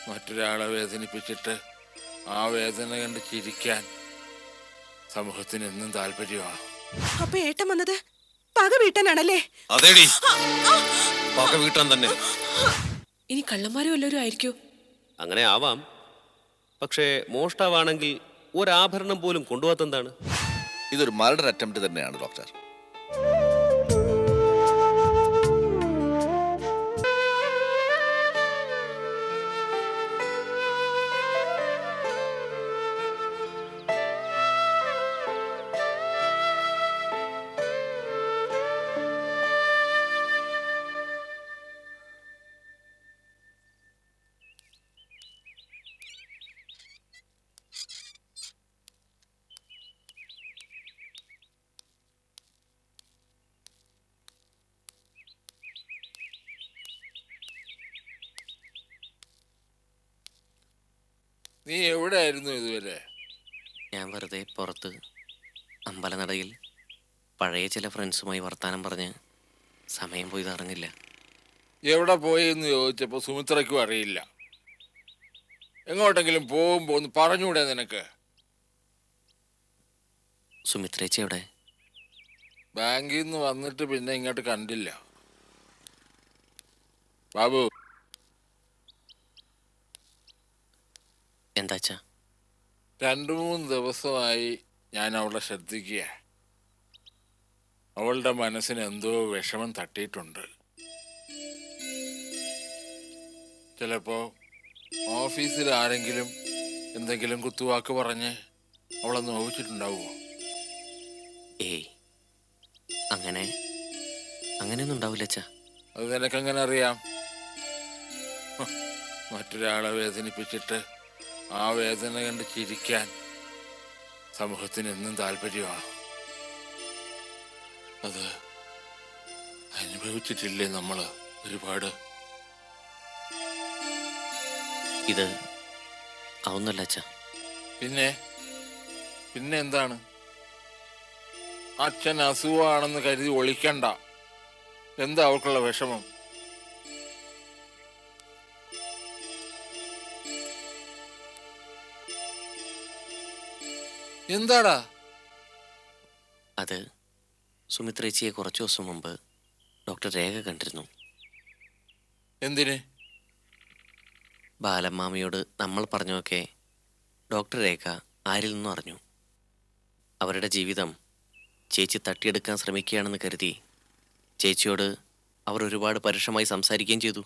മറ്റൊരാളെ വേദനിപ്പിച്ചിട്ട് ആ വേദന കണ്ട് ചിരിക്കാൻ സമൂഹത്തിന് എന്നും താല്പര്യമാണ്. അപ്പൊ ഏട്ടൻ വന്നത് പക വീട്ടാനാണല്ലേ? അതേടി, പക വീട്ടാൻ തന്നെ. ഇനി കള്ളന്മാരും എല്ലാവരും ആയിരിക്കോ? അങ്ങനെ ആവാം. പക്ഷേ മോഷ്ടാവാണെങ്കിൽ ഒരാഭരണം പോലും കൊണ്ടുപോകാത്തെന്താണ്? ഇതൊരു മർഡർ അറ്റംപ്റ്റ് തന്നെയാണ് ഡോക്ടർ. നീ എവിടെയായിരുന്നു ഇതുവരെ? ഞാൻ വെറുതെ പുറത്ത് അമ്പലനടയിൽ പഴയ ചില ഫ്രണ്ട്സുമായി വർത്താനം പറഞ്ഞ് സമയം പോയത് അറിഞ്ഞില്ല. എവിടെ പോയി എന്ന് ചോദിച്ചപ്പോൾ സുമിത്രയ്ക്കും അറിയില്ല. എങ്ങോട്ടെങ്കിലും പോകുമ്പോൾ ഒന്ന് പറഞ്ഞൂടെ നിനക്ക്? സുമിത്രേച്ചി എവിടെ? ബാങ്കിൽ നിന്ന് വന്നിട്ട് പിന്നെ ഇങ്ങോട്ട് കണ്ടില്ല. ബാബു, എന്താച്ചാ? 2-3 ദിവസമായി ഞാൻ അവളെ ശ്രദ്ധിക്കുക. അവളുടെ മനസ്സിന് എന്തോ വിഷമം തട്ടിയിട്ടുണ്ട്. ചിലപ്പോ ഓഫീസിൽ ആരെങ്കിലും എന്തെങ്കിലും കുത്തുവാക്ക് പറഞ്ഞ് അവളെ നോവിച്ചിട്ടുണ്ടാവുമോ? ഏയ്, അങ്ങനെയൊന്നും ഉണ്ടാവില്ല അച്ഛാ. അത് നിനക്കെങ്ങനെ അറിയാം? മറ്റൊരാളെ വേദനിപ്പിച്ചിട്ട് ആ വേദന കണ്ട് ചിരിക്കാൻ സമൂഹത്തിന് എന്നും താല്പര്യമാണ്. അത് അനുഭവിച്ചിട്ടില്ലേ നമ്മള് ഒരുപാട്? ഇത് അതൊന്നുമല്ല അച്ഛാ. പിന്നെ എന്താണ്? അച്ഛൻ അസുഖമാണെന്ന് കരുതി ഒളിക്കണ്ട. എന്താ അവൾക്കുള്ള വിഷമം? എന്താടാ? അത് സുമിത്രേച്ചിയെ കുറച്ചു ദിവസം മുമ്പ് ഡോക്ടർ രേഖ കണ്ടിരുന്നു. എന്തിന്? ബാലമ്മാമയോട് നമ്മൾ പറഞ്ഞൊക്കെ ഡോക്ടർ രേഖ ആരിൽ നിന്നും അറിഞ്ഞു. അവരുടെ ജീവിതം ചേച്ചി തട്ടിയെടുക്കാൻ ശ്രമിക്കുകയാണെന്ന് കരുതി ചേച്ചിയോട് അവർ ഒരുപാട് പരുഷമായി സംസാരിക്കുകയും ചെയ്തു.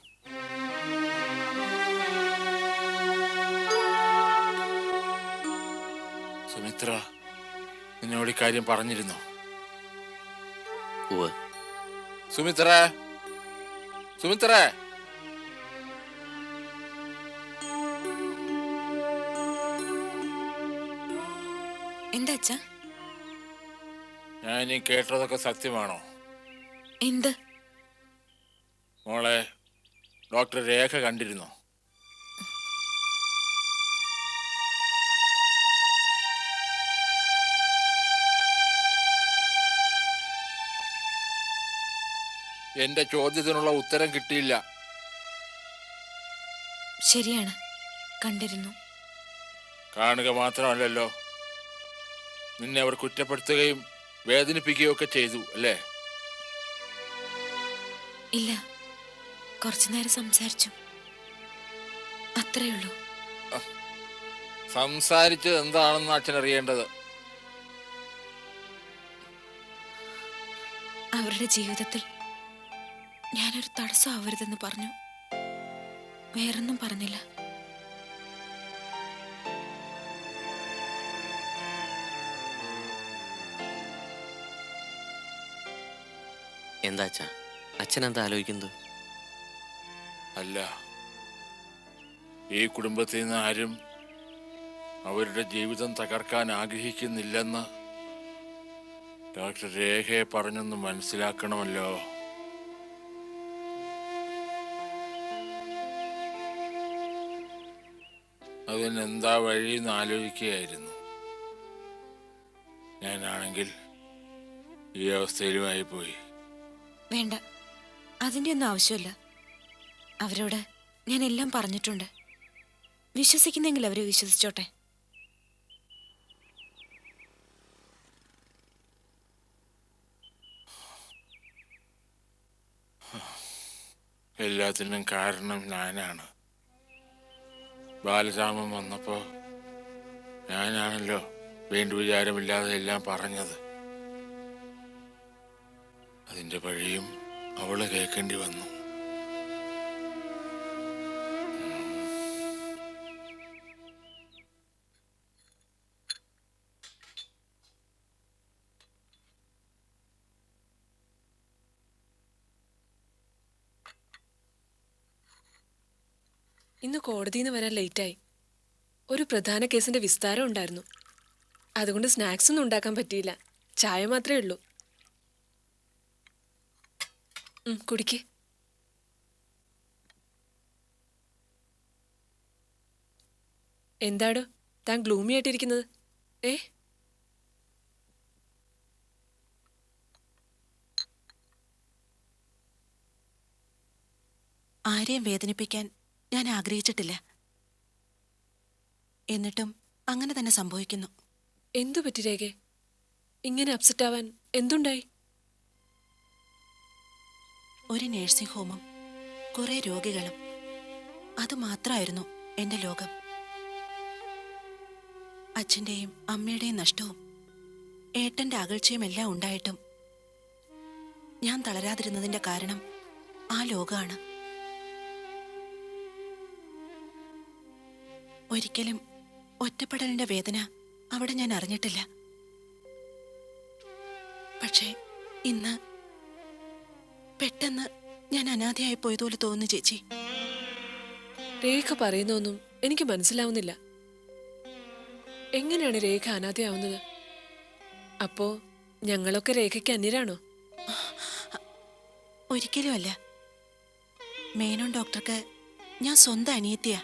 സുമിത്ര നിന്നോട് ഈ കാര്യം പറഞ്ഞിരുന്നോ? ഉവ്വ്. സുമിത്ര, എന്താ അച്ഛാ? ഞാൻ ഈ കേട്ടതൊക്കെ സത്യമാണോ? എന്ത്? മോളെ ഡോക്ടർ രേഖ കണ്ടിരുന്നോ? എന്റെ ചോദ്യത്തിനുള്ള ഉത്തരം കിട്ടിയില്ല. ശരിയാണ്, കണ്ടിരുന്നു. കാണുക മാത്രമല്ലല്ലോ, നിന്നെ അവർ കുറ്റപ്പെടുത്തുകയും വേദനിപ്പിക്കുകയും ഒക്കെ ചെയ്തു അല്ലേ? ഇല്ല, കുറച്ചു നേരം സംസാരിച്ചു, അത്രേ ഉള്ളൂ. സംസാരിച്ചത് എന്താണെന്ന് അച്ഛൻ അറിയേണ്ടത്. അവരുടെ ജീവിതത്തിൽ ഞാനൊരു തടസ്സം ആവരുതെന്ന് പറഞ്ഞു. വേറൊന്നും പറഞ്ഞില്ല. എന്താ അച്ഛാ, അച്ഛൻ എന്താ ആലോചിക്കുന്നത്? അല്ല, ഈ കുടുംബത്തിൽ നിന്ന് ആരും അവരുടെ ജീവിതം തകർക്കാൻ ആഗ്രഹിക്കുന്നില്ലെന്ന് ഡോക്ടർ രേഖയെ പറഞ്ഞൊന്ന് മനസ്സിലാക്കണമല്ലോ. അതിനെന്താ വഴിയെന്ന് ആലോചിക്കുകയായിരുന്നു. ഞാനാണെങ്കിൽ ഈ അവസ്ഥയിലുമായി പോയി. വേണ്ട, അതിൻ്റെ ഒന്നും ആവശ്യമില്ല. അവരോട് ഞാൻ എല്ലാം പറഞ്ഞിട്ടുണ്ട്. വിശ്വസിക്കുന്നെങ്കിൽ അവരെ വിശ്വസിച്ചോട്ടെ. എല്ലാത്തിനും കാരണം ഞാനാണ്. ബാലരാമൻ വന്നപ്പോ ഞാനാണല്ലോ വേണ്ടു വിചാരമില്ലാതെ എല്ലാം പറഞ്ഞത്. അതിന്റെ പഴിയും അവള് കേൾക്കേണ്ടി വന്നു. ഇന്ന് കോടതിയിൽ നിന്ന് വരാൻ ലേറ്റായി. ഒരു പ്രധാന കേസിന്റെ വിസ്താരം ഉണ്ടായിരുന്നു. അതുകൊണ്ട് സ്നാക്സ് ഒന്നും ഉണ്ടാക്കാൻ പറ്റിയില്ല. ചായ മാത്രമേ ഉള്ളൂ. കുടിക്ക്. എന്താടോ താൻ ഗ്ലൂമി ആയിട്ടിരിക്കുന്നത്? ഏ ആരെയും വേദനിപ്പിക്കാൻ ഞാൻ ആഗ്രഹിച്ചിട്ടില്ല. എന്നിട്ടും അങ്ങനെ തന്നെ സംഭവിക്കുന്നു. എന്തു പറ്റി രേഖേ? ഇങ്ങനെ അപ്സെറ്റ് ആവാൻ എന്തുണ്ടായി? ഒരു നേഴ്സിംഗ് ഹോമും കുറെ രോഗികളും, അതുമാത്രമായിരുന്നു എന്റെ ലോകം. അച്ഛൻ്റെയും അമ്മയുടെയും നഷ്ടവും ഏട്ടന്റെ അകൽച്ചയും എല്ലാം ഉണ്ടായിട്ടും ഞാൻ തളരാതിരുന്നതിന്റെ കാരണം ആ ലോകമാണ്. ഒരിക്കലും ഒറ്റപ്പെടലിന്റെ വേദന അവിടെ ഞാൻ അറിഞ്ഞിട്ടില്ല. പക്ഷേ ഇന്ന് പെട്ടെന്ന് ഞാൻ അനാഥയായി പോയതുപോലെ തോന്നുന്നു ചേച്ചി. രേഖ പറയുന്നൊന്നും എനിക്ക് മനസ്സിലാവുന്നില്ല. എങ്ങനെയാണ് രേഖ അനാഥയാവുന്നത്? അപ്പോ ഞങ്ങളൊക്കെ രേഖയ്ക്ക് അന്യരാണോ? ഒരിക്കലും അല്ല. മേനോൻ ഡോക്ടർക്ക് ഞാൻ സ്വന്തം അനിയത്തിയാ.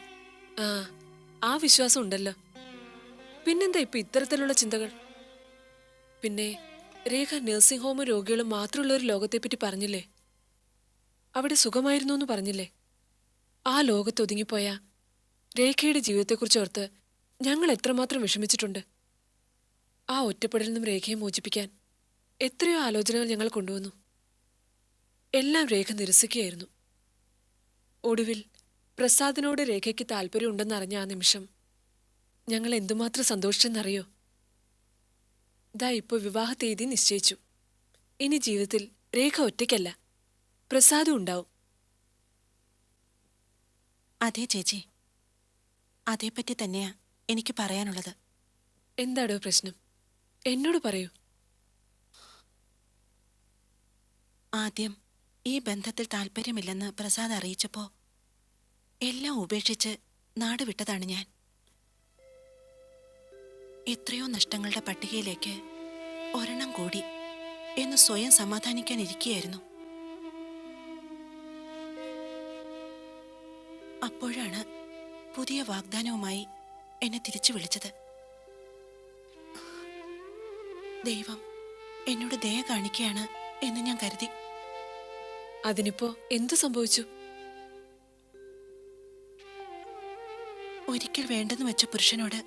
ആ വിശ്വാസം ഉണ്ടല്ലോ. പിന്നെന്താ ഇപ്പൊ ഇത്തരത്തിലുള്ള ചിന്തകൾ? പിന്നെ രേഖ നഴ്സിംഗ് ഹോമും രോഗികളും മാത്രമുള്ള ഒരു ലോകത്തെപ്പറ്റി പറഞ്ഞില്ലേ? അവിടെ സുഖമായിരുന്നു എന്ന് പറഞ്ഞില്ലേ? ആ ലോകത്ത് ഒതുങ്ങിപ്പോയ രേഖയുടെ ജീവിതത്തെക്കുറിച്ച് ഓർത്ത് ഞങ്ങൾ എത്രമാത്രം വിഷമിച്ചിട്ടുണ്ട്. ആ ഒറ്റപ്പെടലിൽ നിന്നും രേഖയെ മോചിപ്പിക്കാൻ എത്രയോ ആലോചനകൾ ഞങ്ങൾ കൊണ്ടുവന്നു. എല്ലാം രേഖ നിരസിക്കുകയായിരുന്നു. ഒടുവിൽ പ്രസാദിനോട് രേഖയ്ക്ക് താല്പര്യമുണ്ടെന്നറിഞ്ഞ ആ നിമിഷം ഞങ്ങൾ എന്തുമാത്രം സന്തോഷിച്ചെന്നറിയോ? ദാ ഇപ്പൊ വിവാഹ തീയതി നിശ്ചയിച്ചു. ഇനി ജീവിതത്തിൽ രേഖ ഒറ്റയ്ക്കല്ല, പ്രസാദും ഉണ്ടാവും. അതെ ചേച്ചി, അതേപ്പറ്റി തന്നെയാ എനിക്ക് പറയാനുള്ളത്. എന്താടോ പ്രശ്നം? എന്നോട് പറയൂ. ആദ്യം ഈ ബന്ധത്തിൽ താല്പര്യമില്ലെന്ന് പ്രസാദ് അറിയിച്ചപ്പോ എല്ലാം ഉപേക്ഷിച്ച് നാട് വിട്ടതാണ് ഞാൻ. എത്രയോ നഷ്ടങ്ങളുടെ പട്ടികയിലേക്ക് ഒരെണ്ണം കൂടി എന്ന് സ്വയം സമാധാനിക്കാനിരിക്കുകയായിരുന്നു. അപ്പോഴാണ് പുതിയ വാഗ്ദാനവുമായി എന്നെ തിരിച്ചു വിളിച്ചത്. ദൈവം എന്നോട് ദയ കാണിക്കുകയാണ് എന്ന് ഞാൻ കരുതി. അതിനിപ്പോ എന്തു സംഭവിച്ചു? ഒരിക്കൽ വേണ്ടെന്ന് വെച്ച പുരുഷനോട്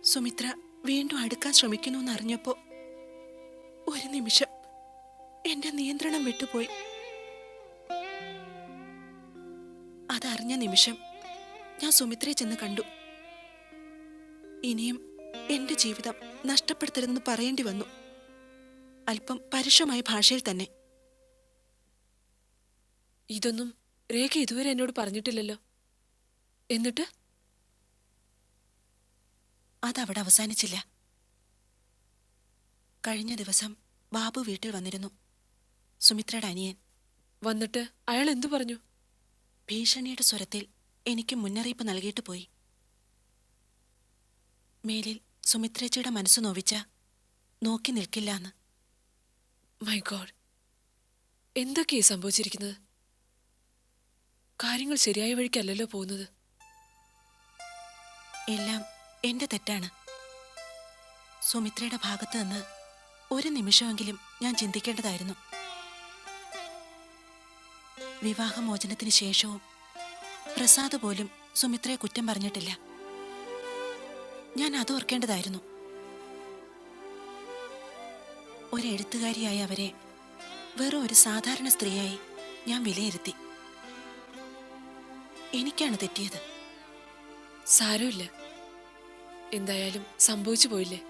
സുമിത്ര വീണ്ടും അടുക്കാൻ ശ്രമിക്കുന്നു എന്നറിഞ്ഞപ്പോ ഒരു നിമിഷം എന്റെ നിയന്ത്രണം വിട്ടുപോയി. അതറിഞ്ഞ നിമിഷം ഞാൻ സുമിത്രയെ ചെന്ന് കണ്ടു. ഇനിയും എന്റെ ജീവിതം നഷ്ടപ്പെടുത്തരുതെന്ന് പറയേണ്ടി വന്നു, അല്പം പരുഷമായ ഭാഷയിൽ തന്നെ. ഇതൊന്നും രേഖ ഇതുവരെ എന്നോട് പറഞ്ഞിട്ടില്ലല്ലോ. എന്നിട്ട് അതവിടെ അവസാനിച്ചില്ല. കഴിഞ്ഞ ദിവസം ബാബു വീട്ടിൽ വന്നിരുന്നു, സുമിത്രയുടെ അനിയൻ. വന്നിട്ട് അയാൾ എന്തു പറഞ്ഞു? ഭീഷണിയുടെ സ്വരത്തിൽ എനിക്ക് മുന്നറിയിപ്പ് നൽകിയിട്ട് പോയി. മേലിൽ സുമിത്രേച്ചിയുടെ മനസ്സ് നോവിച്ച നോക്കി നിൽക്കില്ലാന്ന്. മൈ ഗോഡ്, എന്തൊക്കെയാ സംഭവിച്ചിരിക്കുന്നത്? കാര്യങ്ങൾ ശരിയായ വഴിക്കല്ലല്ലോ പോകുന്നത്. എല്ലാം എന്റെ തെറ്റാണ്. സുമിത്രയുടെ ഭാഗത്ത് നിന്ന് ഒരു നിമിഷമെങ്കിലും ഞാൻ ചിന്തിക്കേണ്ടതായിരുന്നു. വിവാഹമോചനത്തിന് ശേഷവും പ്രസാദ് പോലും സുമിത്രയെ കുറ്റം പറഞ്ഞിട്ടില്ല. ഞാൻ അത് ഓർക്കേണ്ടതായിരുന്നു. ഒരെഴുത്തുകാരിയായ അവരെ വെറും ഒരു സാധാരണ സ്ത്രീയായി ഞാൻ വിലയിരുത്തി. എനിക്കാണ് തെറ്റിയത്. സാരമില്ല, എന്തായാലും സംഭവിച്ചു പോയില്ലേ,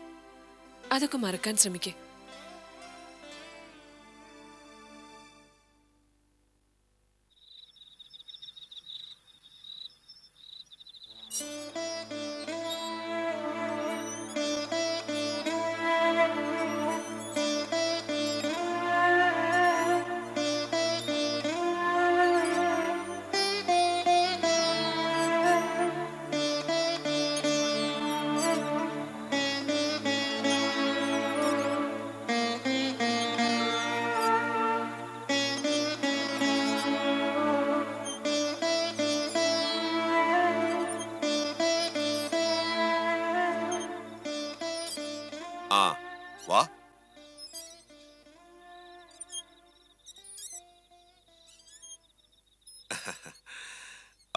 അതൊക്കെ മറക്കാൻ ശ്രമിക്കേ. ആ വാ.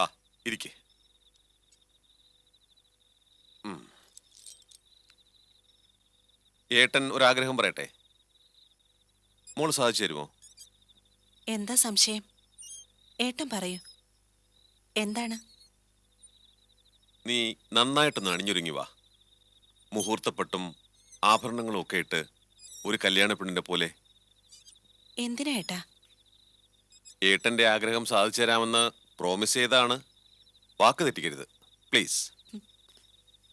ആ ഇരിക്കെ. ഏട്ടൻ ഒരാഗ്രഹം പറയട്ടെ, മോള് സാധിച്ചു തരുമോ? എന്താ സംശയം? ഏട്ടൻ പറയൂ, എന്താണ്? നീ നന്നായിട്ടൊന്ന് അണിഞ്ഞൊരുങ്ങി വാ. മുഹൂർത്തപ്പെട്ടും ആഭരണങ്ങളും ഒക്കെ ഇട്ട് ഒരു കല്യാണ പെണ്ണിന്റെ പോലെ. എന്തിനാ ഏട്ടാ? ഏട്ടന്റെ ആഗ്രഹം സാധിച്ചു തരാമെന്ന് പ്രോമിസ് ചെയ്താണ്. വാക്ക് തെറ്റിക്കരുത് പ്ലീസ്.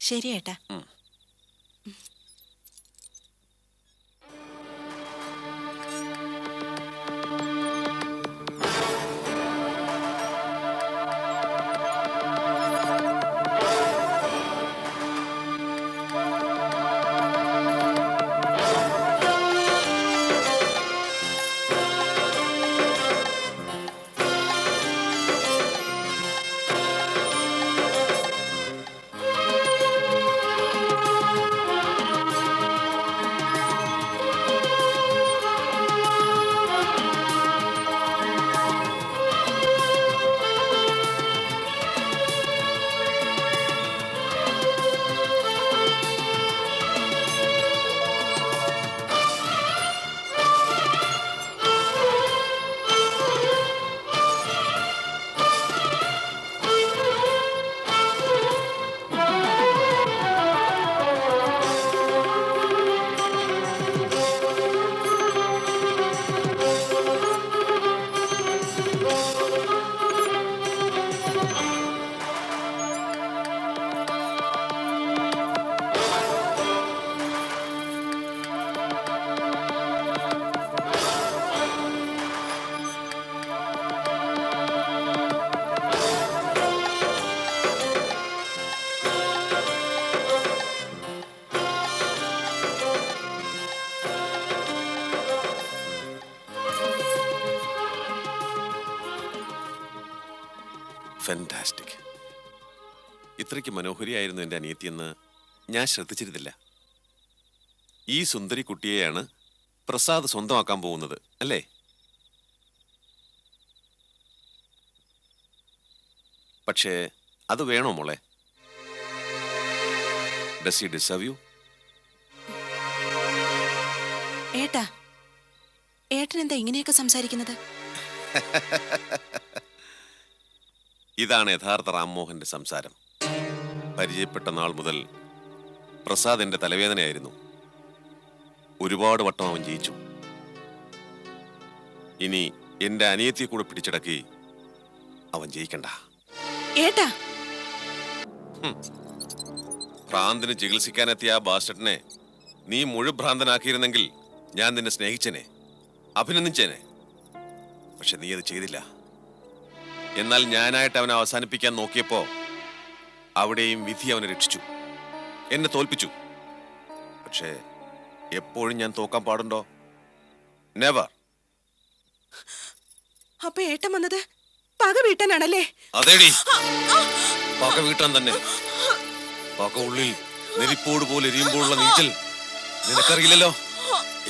ശരി ഏട്ടാ. ഫാന്റാസ്റ്റിക്. ഇത്രയ്ക്ക് മനോഹരിയായിരുന്നു എൻ്റെ അനിയത്തിയെന്ന് ഞാൻ ശ്രദ്ധിച്ചിരുന്നില്ല. ഈ സുന്ദരി കുട്ടിയെയാണ് പ്രസാദ് സ്വന്തമാക്കാൻ പോകുന്നത് അല്ലേ? പക്ഷേ അത് വേണോ മോളെ? Does he deserve you? ഏട്ടാ, ഏട്ടൻ എന്താ ഇങ്ങനെയൊക്കെ സംസാരിക്കുന്നത്? ഇതാണ് യഥാർത്ഥ റാംമോഹന്റെ സംസാരം. പരിചയപ്പെട്ട നാൾ മുതൽ പ്രസാദ് എന്റെ തലവേദനയായിരുന്നു. ഒരുപാട് വട്ടം അവൻ ജയിച്ചു. ഇനി എന്റെ അനിയത്തിയെ കൂടെ പിടിച്ചടക്കി അവൻ ജയിക്കണ്ട. ഏട്ടാ, ഭ്രാന്തിന് ചികിത്സിക്കാനെത്തിയ ആ ബാസ്റ്റഡിനെ നീ മുഴുഭ്രാന്തനാക്കിയിരുന്നെങ്കിൽ ഞാൻ നിന്നെ സ്നേഹിച്ചേനെ, അഭിനന്ദിച്ചേനെ. പക്ഷെ നീ അത് ചെയ്തില്ല. എന്നാൽ ഞാനായിട്ട് അവനെ അവസാനിപ്പിക്കാൻ നോക്കിയപ്പോ അവിടെയും വിധി അവനെ രക്ഷിച്ചു, എന്നെ തോൽപ്പിച്ചു. പക്ഷേ എപ്പോഴും ഞാൻ തോക്കാൻ പാടുണ്ടോ? നെവർ. അപ്പൊ ഏട്ടൻ വന്നത് പക വീട്ടാനാണല്ലേ? അതേടി, പക വീട്ടാൻ തന്നെ. പക ഉള്ളിൽ നെരിപ്പോട് പോലെ എരിയുമ്പോഴുള്ള നീച്ചൽ നിനക്കറിയില്ലല്ലോ,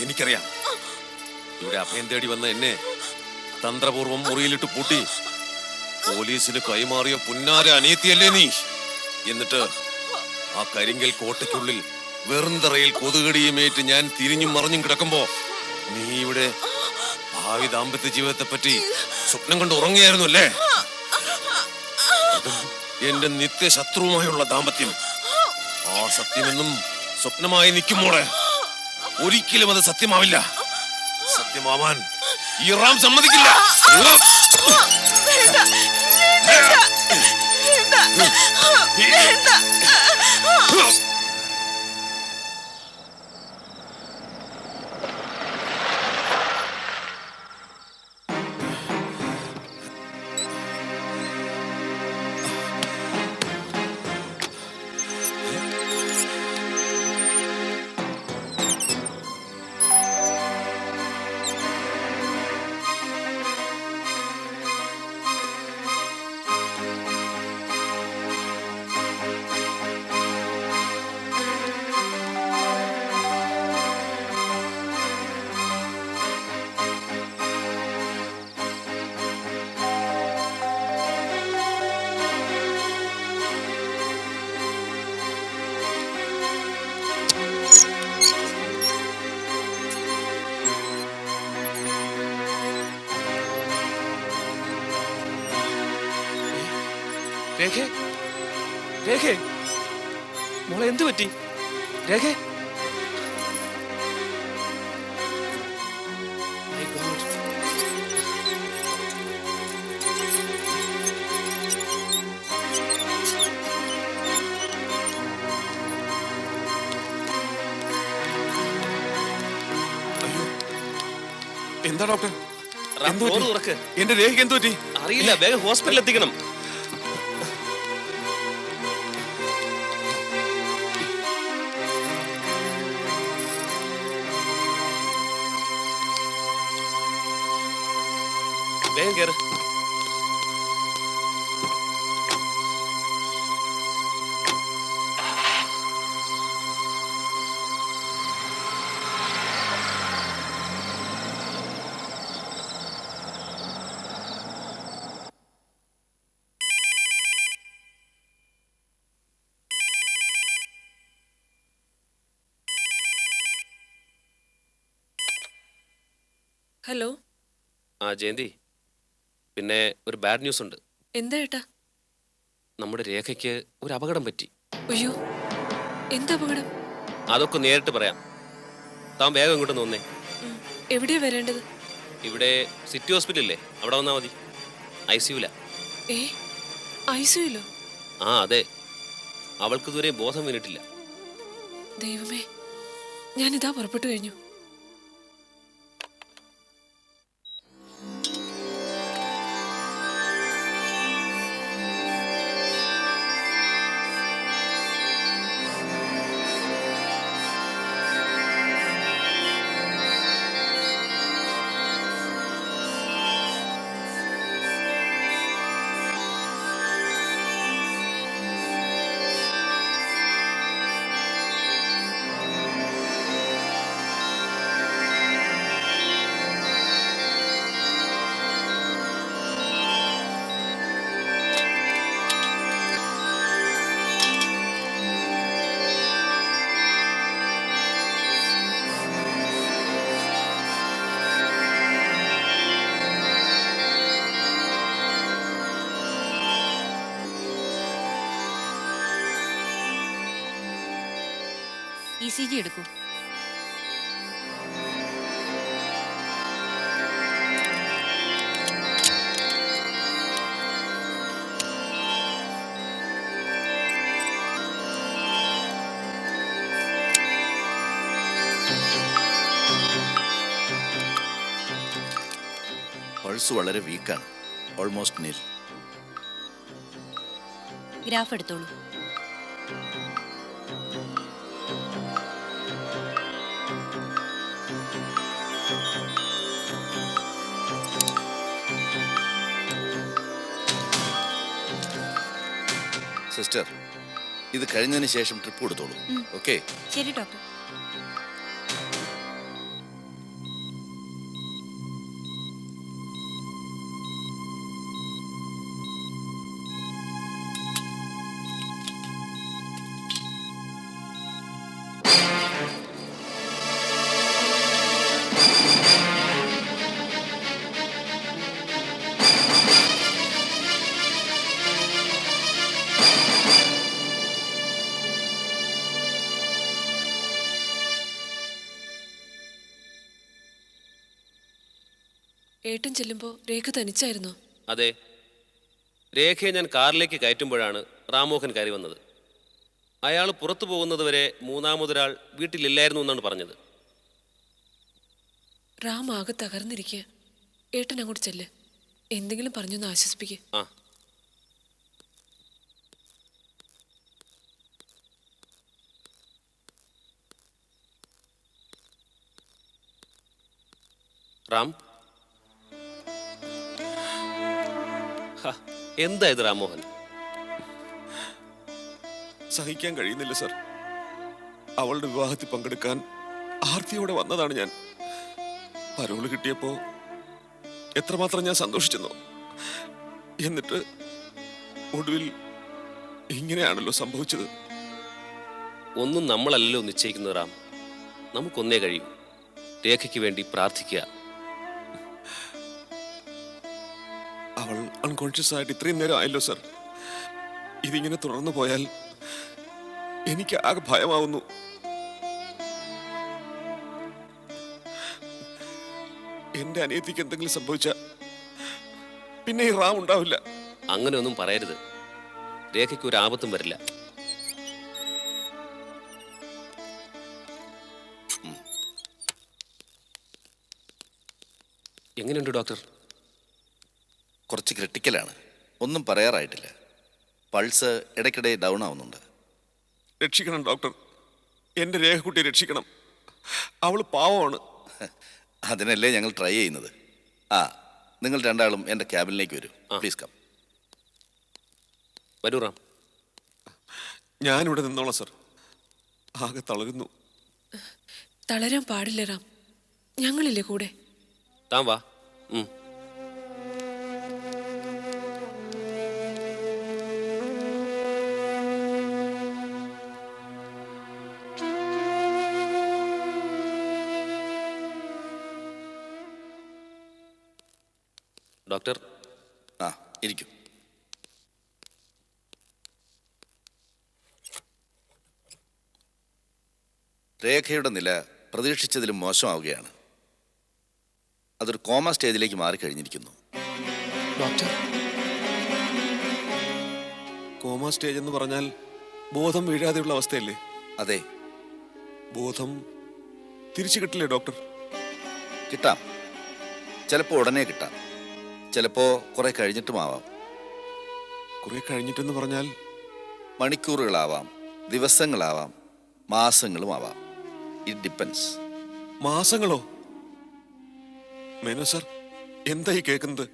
എനിക്കറിയാം. ഇവിടെ അഭയം തേടി വന്ന എന്നെ തന്ത്രപൂർവം മുറിയിലിട്ട് പൂട്ടി പോലീസിന് കൈമാറിയ പുന്നാര അനിയത്തിയല്ലേ നീ? എന്നിട്ട് ആ കരിങ്കൽ കോട്ടയ്ക്കുള്ളിൽ വെറുന്തറയിൽ കൊതുകടിയുമേറ്റ് ഞാൻ തിരിഞ്ഞും മറിഞ്ഞും കിടക്കുമ്പോ നീ ഇവിടെ ഭാവി ദാമ്പത്യ ജീവിതത്തെ പറ്റി സ്വപ്നം കണ്ട് ഉറങ്ങിയായിരുന്നു അല്ലേ? എന്റെ നിത്യശത്രുവുമായുള്ള ദാമ്പത്യം ആ സത്യമെന്നും സ്വപ്നമായി നിൽക്കുമ്പോളെ ഒരിക്കലും അത് സത്യമാവില്ല. സത്യമാവാൻ ഈ റാം സമ്മതിക്കില്ല. രേഖേ, രേഖേ, മോളെ എന്തു പറ്റി? രേഖേ, My God. അയ്യോ, എന്താ ഡോക്ടർ? റാം, എന്ത് പറ്റി? ഡോറ് തുറക്ക്. എന്റെ രേഖയ്ക്ക് എന്ത് പറ്റി? അറിയില്ല, വേഗം ഹോസ്പിറ്റലിൽ എത്തിക്കണം. വേഗം കേറ്. ഹലോ, ആ ജയന്തി, പിന്നെ ഒരു ബാഡ് ന്യൂസ് ഉണ്ട്. എന്താ ഏട്ടാ? നമ്മുടെ രേഖയ്ക്ക് ഒരു അപകടം പറ്റി. അയ്യോ, എന്താ അപകടം? അതൊക്കെ നേരിട്ട് പറയാം. താൻ വേഗം ഇങ്ങോട്ട് വന്നേ. എവിടെയാ വരേണ്ടത്? ഇവിടെ സിറ്റി ഹോസ്പിറ്റലില്ലേ, അവിടെ വന്നാൽ മതി. ICUല. ഏ, ഐസിയുലോ? ആ അതെ, അവൾക്ക് ഇതുവരെ ബോധം വീണിട്ടില്ല. ദൈവമേ, ഞാനിതാ പുറപ്പെട്ടു കഴിഞ്ഞു. ECG എടുക്കൂ. പൾസ് വളരെ വീക്കാണ്, ഓൾമോസ്റ്റ് നീൽ. ഗ്രാഫ് എടുത്തോളൂ. സിസ്റ്റർ, ഇത് കഴിഞ്ഞതിന് ശേഷം ട്രിപ്പ് കൊടുത്തോളൂ. ഓക്കെ? ശരി ഡോക്ടർ. ഏട്ടൻ ചെല്ലുമ്പോൾ രേഖ തനിച്ചായിരുന്നോ? അതെ, രേഖയെ ഞാൻ കാറിലേക്ക് കയറ്റുമ്പോഴാണ് റാംമോഹൻ കയറി വന്നത്. അയാൾ പുറത്തു പോകുന്നത് വരെ മൂന്നാമതൊരാൾ വീട്ടിലില്ലായിരുന്നു എന്നാണ് പറഞ്ഞത്. റാം ആകെ തകർന്നിരിക്കുക. ഏട്ടൻ അങ്ങോട്ട് ചെല്ല്, എന്തെങ്കിലും പറഞ്ഞൊന്ന് ആശ്വസിപ്പിക്കുക. ആ റാം, എന്താ ഇത് റാംമോഹൻ? സഹിക്കാൻ കഴിയുന്നില്ല സർ. അവളുടെ വിവാഹത്തിൽ പങ്കെടുക്കാൻ ആർത്തിയോടെ വന്നതാണ് ഞാൻ. പരോള് കിട്ടിയപ്പോ എത്രമാത്രം ഞാൻ സന്തോഷിച്ചെന്നോ. എന്നിട്ട് ഒടുവിൽ ഇങ്ങനെയാണല്ലോ സംഭവിച്ചത്. ഒന്നും നമ്മളല്ലല്ലോ നിശ്ചയിക്കുന്നത് റാം. നമുക്കൊന്നേ കഴിയും, രേഖയ്ക്ക് വേണ്ടി പ്രാർത്ഥിക്കുക. അവൾ അൺകോൺഷ്യസ് ആയിട്ട് ഇത്രയും നേരം ആയല്ലോ സർ. ഇതിങ്ങനെ തുടർന്നു പോയാൽ എനിക്ക് ആകെ ഭയമാവുന്നു. എന്റെ അനിയത്തിക്ക് എന്തെങ്കിലും സംഭവിച്ച പിന്നെ ഈ റാം ഉണ്ടാവില്ല. അങ്ങനെ ഒന്നും പറയരുത്. രേഖയ്ക്ക് ഒരു ആപത്തും വരില്ല. എങ്ങനെയുണ്ട് ഡോക്ടർ? കുറച്ച് ക്രിട്ടിക്കലാണ്. ഒന്നും പറയാറായിട്ടില്ല. പൾസ് ഇടയ്ക്കിടെ ഡൗൺ ആവുന്നുണ്ട്. രക്ഷിക്കണം ഡോക്ടർ, എന്റെ രേഖക്കുട്ടിയെ രക്ഷിക്കണം. അവൾ പാവമാണ്. അതിനല്ലേ ഞങ്ങൾ ട്രൈ ചെയ്യുന്നത്. ആ, നിങ്ങൾ രണ്ടാളും എൻ്റെ ക്യാബിനിലേക്ക് വരൂ. Please come. വരൂ റാം. ഞാനിവിടെ നിന്നോളാം സർ. ആകെ തളരുന്നു. തളരാൻ പാടില്ല റാം, ഞങ്ങളില്ലേ കൂടെ. താൻ വാ. ഡോക്ടർ, ആ, ഇരിക്കും. രേഖയുടെ നില പ്രതീക്ഷിച്ചതിലും മോശമാവുകയാണ്. അതൊരു കോമ സ്റ്റേജിലേക്ക് മാറിക്കഴിഞ്ഞിരിക്കുന്നു. ഡോക്ടർ, കോമ സ്റ്റേജ് എന്ന് പറഞ്ഞാൽ ബോധം വീഴാതെയുള്ള അവസ്ഥയല്ലേ? അതെ. ബോധം തിരിച്ചു കിട്ടില്ലേ ഡോക്ടർ? കിട്ടാം. ചിലപ്പോൾ ഉടനെ കിട്ടാം, ചിലപ്പോൾ കുറെ കഴിഞ്ഞിട്ടുമാവാം. കുറെ കഴിഞ്ഞിട്ടെന്ന് പറഞ്ഞാൽ മണിക്കൂറുകളാവാം, ദിവസങ്ങളാവാം, മാസങ്ങളുമാവാം. It depends. മാസങ്ങളോ? മേനോ സർ, എന്തായി കേൾക്കുന്നത്?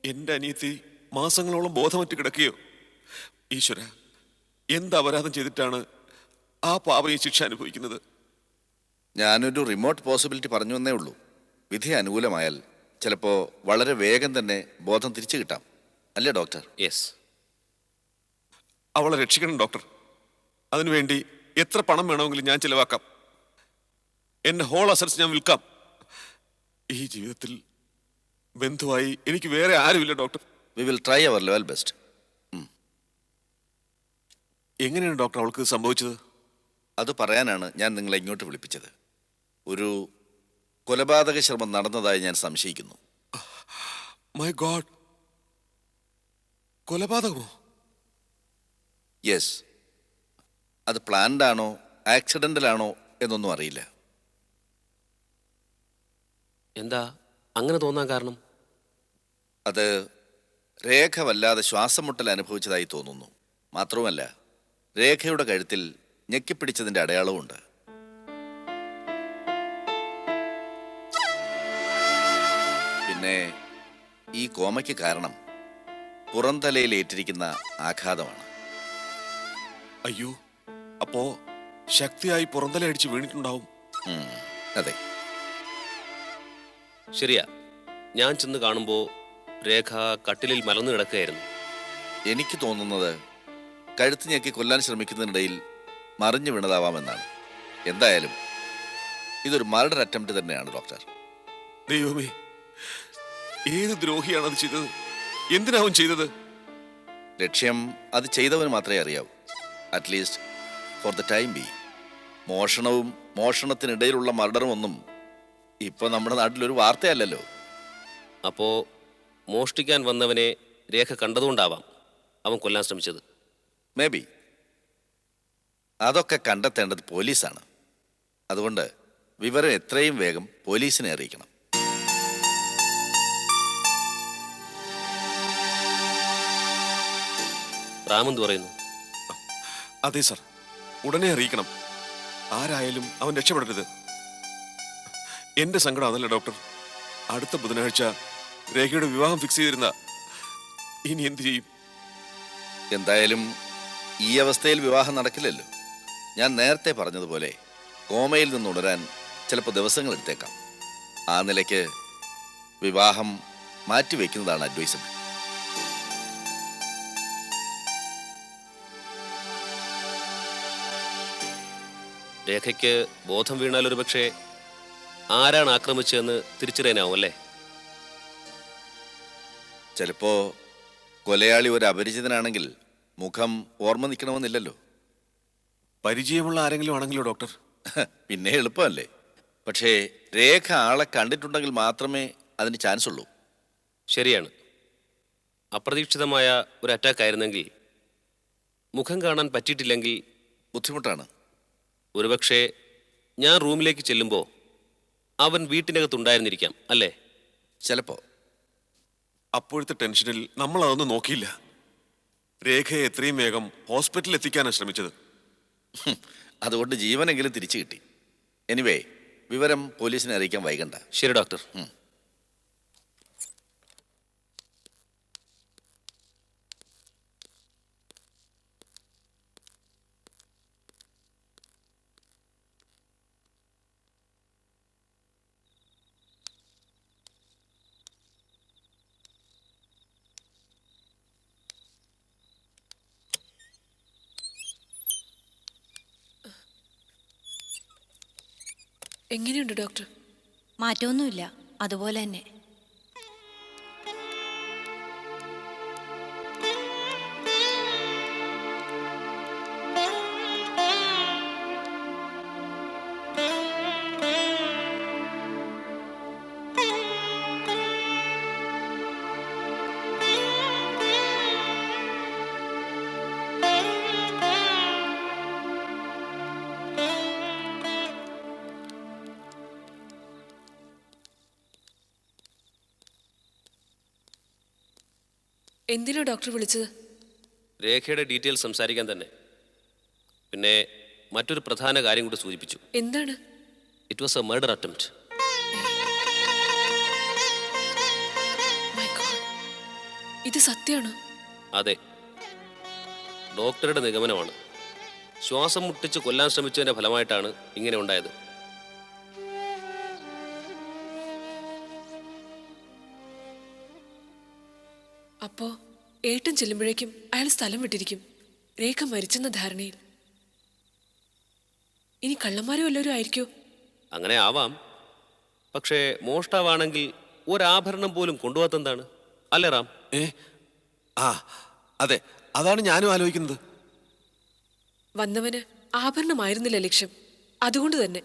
എന്റെ അനിയത്തി മാസങ്ങളോളം ബോധമറ്റ് കിടക്കുകയോ? ഈശ്വര, എന്ത് അപരാധം ചെയ്തിട്ടാണ് ആ പാപ ഈ ശിക്ഷ അനുഭവിക്കുന്നത്? ഞാനൊരു റിമോട്ട് പോസിബിലിറ്റി പറഞ്ഞു എന്നേ ഉള്ളൂ. വിധി അനുകൂലമായാൽ ചിലപ്പോൾ വളരെ വേഗം തന്നെ ബോധം തിരിച്ചു കിട്ടാം. അല്ലേ ഡോക്ടർ? യെസ്. അവളെ രക്ഷിക്കണം ഡോക്ടർ. അതിനുവേണ്ടി എത്ര പണം വേണമെങ്കിലും ഞാൻ ചിലവാക്കാം. എന്റെ ഹോൾ അസറ്റ്സ് ഞാൻ വിൽക്കാം. ഈ ജീവിതത്തിൽ ബന്ധുവായി എനിക്ക് വേറെ ആരുമില്ല doctor. We will try our level best. എങ്ങനെയാണ് ഡോക്ടർ അവൾക്ക് സംഭവിച്ചത്? അത് പറയാനാണ് ഞാൻ നിങ്ങളെ ഇങ്ങോട്ട് വിളിപ്പിച്ചത്. ഒരു കൊലപാതക ശ്രമം നടന്നതായി ഞാൻ സംശയിക്കുന്നു. മൈ ഗോഡ്, കൊലപാതകമോ? യെസ്. അത് പ്ലാൻഡ് ആണോ ആക്സിഡന്റലാണോ എന്നൊന്നും അറിയില്ല. എന്താ അങ്ങനെ തോന്നാൻ കാരണം? അത് രേഖ വല്ലാതെ ശ്വാസം മുട്ടൽ അനുഭവിച്ചതായി തോന്നുന്നു. മാത്രവുമല്ല, രേഖയുടെ കഴുത്തിൽ ഞെക്കിപ്പിടിച്ചതിന്റെ അടയാളവുമുണ്ട്. പിന്നെ ഈ കോമയ്ക്ക് കാരണം പുറംതലയിൽ ഏറ്റിരിക്കുന്ന ആഘാതമാണ്. അയ്യോ, അപ്പോ ശക്തിയായി പുറന്തലയടിച്ച് വീണിട്ടുണ്ടാവും. അതെ. ശരിയാ. ഞാൻ ചെന്ന് കാണുമ്പോൾ രേഖ കട്ടിലിൽ മലർന്നു കിടക്കുകയായിരുന്നു. എനിക്ക് തോന്നുന്നത് കഴുത്ത് ഞെക്കി കൊല്ലാൻ ശ്രമിക്കുന്നതിനിടയിൽ മറിഞ്ഞു വീണതാവാമെന്നാണ്. എന്തായാലും ഇതൊരു മർഡർ അറ്റംപ്റ്റ് തന്നെയാണ് ഡോക്ടർ. ദൈവമേ, ഏത് ദ്രോഹിയാണ് അത് ചെയ്തത്? എന്തിനാവും ചെയ്തത്? ലക്ഷ്യം അത് ചെയ്തവന് മാത്രമേ അറിയാവൂ. അറ്റ്ലീസ്റ്റ് ഫോർ ദ ടൈം ബി. മോഷണവും മോഷണത്തിനിടയിലുള്ള മർഡറും ഒന്നും ഇപ്പൊ നമ്മുടെ നാട്ടിലൊരു വാർത്തയല്ലല്ലോ. അപ്പോ മോഷ്ടിക്കാൻ വന്നവനെ രേഖ കണ്ടതുകൊണ്ടാവാം അവൻ കൊല്ലാൻ ശ്രമിച്ചത്. May be. അതൊക്കെ കണ്ടെത്തേണ്ടത് പോലീസാണ്. അതുകൊണ്ട് വിവരം എത്രയും വേഗം പോലീസിനെ അറിയിക്കണം. റാമെന്ത് പറയുന്നു? അതെ സർ, ഉടനെ അറിയിക്കണം. ആരായാലും അവൻ രക്ഷപ്പെടരുത്. എന്റെ സങ്കടം അതല്ല ഡോക്ടർ. അടുത്ത ബുധനാഴ്ച രേഖയുടെ വിവാഹം ഫിക്സ് ചെയ്തിരുന്ന. ഇനി എന്ത് ചെയ്യും? എന്തായാലും ഈ അവസ്ഥയിൽ വിവാഹം നടക്കില്ലല്ലോ. ഞാൻ നേരത്തെ പറഞ്ഞതുപോലെ കോമയിൽ നിന്ന് ഉണരാൻ ചിലപ്പോൾ ദിവസങ്ങൾ എടുത്തേക്കാം. ആ നിലയ്ക്ക് വിവാഹം മാറ്റിവെക്കുന്നതാണ് അഡ്വൈസബിൾ. രേഖയ്ക്ക് ബോധം വീണാൽ ഒരു പക്ഷേ ആരാണ് ആക്രമിച്ചതെന്ന് തിരിച്ചറിയാനാവും അല്ലേ? ചിലപ്പോ കൊലയാളി ഒരു അപരിചിതനാണെങ്കിൽ മുഖം ഓർമ്മ നിൽക്കണമെന്നില്ലല്ലോ. പരിചയമുള്ള ആരെങ്കിലും ആണെങ്കിലോ ഡോക്ടർ? പിന്നെ എളുപ്പമല്ലേ. പക്ഷേ രേഖ ആളെ കണ്ടിട്ടുണ്ടെങ്കിൽ മാത്രമേ അതിന് ചാൻസ് ഉള്ളൂ. ശരിയാണ്. അപ്രതീക്ഷിതമായ ഒരു അറ്റാക്ക് ആയിരുന്നെങ്കിൽ, മുഖം കാണാൻ പറ്റിയിട്ടില്ലെങ്കിൽ ബുദ്ധിമുട്ടാണ്. ഒരുപക്ഷെ ഞാൻ റൂമിലേക്ക് ചെല്ലുമ്പോൾ അവൻ വീട്ടിനകത്തുണ്ടായിരുന്നിരിക്കാം അല്ലേ? ചിലപ്പോ. അപ്പോഴത്തെ ടെൻഷനിൽ നമ്മൾ അതൊന്നും നോക്കിയില്ല. രേഖയെ എത്രയും വേഗം ഹോസ്പിറ്റലിൽ എത്തിക്കാനാണ് ശ്രമിച്ചത്. അതുകൊണ്ട് ജീവനെങ്കിലും തിരിച്ചു കിട്ടി. എനിവേ, വിവരം പോലീസിനെ അറിയിക്കാൻ വൈകണ്ട. ശരി ഡോക്ടർ. എങ്ങനെയുണ്ട് ഡോക്ടർ? മാറ്റമൊന്നുമില്ല, അതുപോലെ തന്നെ. എന്തിനാ ഡോക്ടർ വിളിച്ചത്? രേഖയുടെ ഡീറ്റെയിൽസ് സംസാരിക്കാൻ തന്നെ. പിന്നെ മറ്റൊരു പ്രധാന കാര്യം കൂടി സൂചിപ്പിച്ചു. എന്താണ്? It was A murder attempt. My God. ഇത് സത്യമാണോ? അതെ, ഡോക്ടറുടെ നിഗമനമാണ്. ശ്വാസം മുട്ടിച്ച് കൊല്ലാൻ ശ്രമിച്ചതിന്റെ ഫലമായിട്ടാണ് ഇങ്ങനെ ഉണ്ടായത്. അപ്പോ ഏട്ടൻ ചെല്ലുമ്പോഴേക്കും അയാൾ സ്ഥലം വിട്ടിരിക്കും, രേഖ മരിച്ചെന്ന ധാരണയിൽ. ഇനി കള്ളന്മാരും എല്ലാവരും ആയിരിക്കോ? അങ്ങനെ ആവാം. പക്ഷേ മോഷ്ടാവാണെങ്കിൽ ഒരാഭരണം പോലും കൊണ്ടുപോകാത്തെന്താണ് അല്ലേ റാം? ആ അതെ, അതാണ് ഞാനും ആലോചിക്കുന്നത്. വന്നവന് ആഭരണമായിരുന്നില്ല ലക്ഷ്യം. അതുകൊണ്ട് തന്നെ